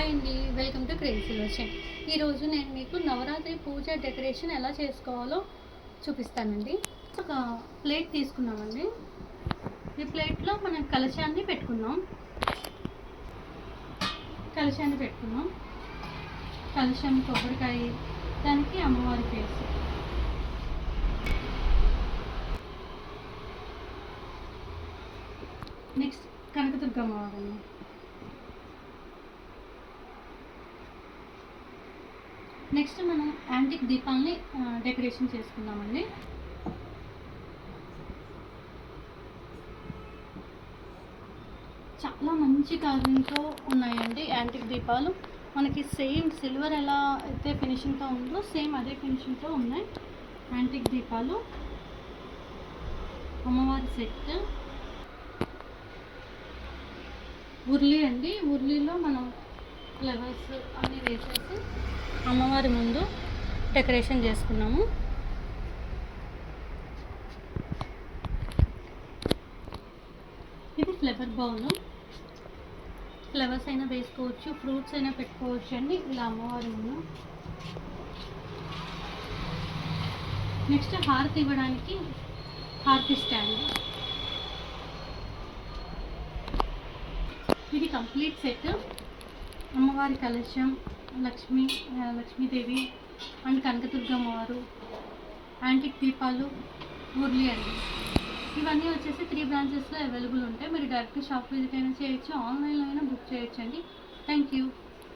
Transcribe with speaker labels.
Speaker 1: Hi అండి, welcome to crazy lotion. ఈరోజు నేను మీకు నవరాత్రి పూజ డెకరేషన్ ఎలా చేసుకోవాలో చూపిస్తానండి. ఒక ప్లేట్ తీసుకున్నామండి. ఈ ప్లేట్లో మనం కలశాన్ని పెట్టుకున్నాం. కలశం, కొబ్బరికాయ, దానికి అమ్మవారి ఫేస్, నెక్స్ట్ కనకదుర్గమ్మ వారిని, నెక్స్ట్ మనం యాంటిక్ దీపాలని డెకరేషన్ చేసుకున్నామండి. చాలా మంచి కార్వింగ్తో ఉన్నాయండి యాంటిక్ దీపాలు. మనకి సేమ్ సిల్వర్ ఎలా అయితే ఫినిషింగ్తో ఉందో సేమ్ అదే ఫినిషింగ్తో ఉన్నాయి యాంటిక్ దీపాలు. అమ్మవారి సెట్, ఉర్లీ అండి. ఉర్లీలో మనం ఫ్లవర్స్ అన్నీ వేసేసి అమ్మవారి ముందు డెకరేషన్ చేసుకున్నాము. ఇది ఫ్లవర్ బౌల్. ఫ్లవర్స్ అయినా వేసుకోవచ్చు, ఫ్రూట్స్ అయినా పెట్టుకోవచ్చు అండి ఇలా అమ్మవారి ముందు. నెక్స్ట్ హారతి ఇవ్వడానికి హారతి స్టాండ్. ఇది కంప్లీట్ సెట్. అమ్మవారి కలశం, లక్ష్మీదేవి అండ్ కనకదుర్గమ్మ వారు, యాంటిక్ దీపాలు, మురళి అండి. ఇవన్నీ వచ్చేసి 3 బ్రాంచెస్లో అవైలబుల్ ఉంటాయి. మీరు డైరెక్ట్ షాప్ విజిట్ అయినా చేయొచ్చు, ఆన్లైన్లో అయినా బుక్ చేయొచ్చు అండి. Thank you.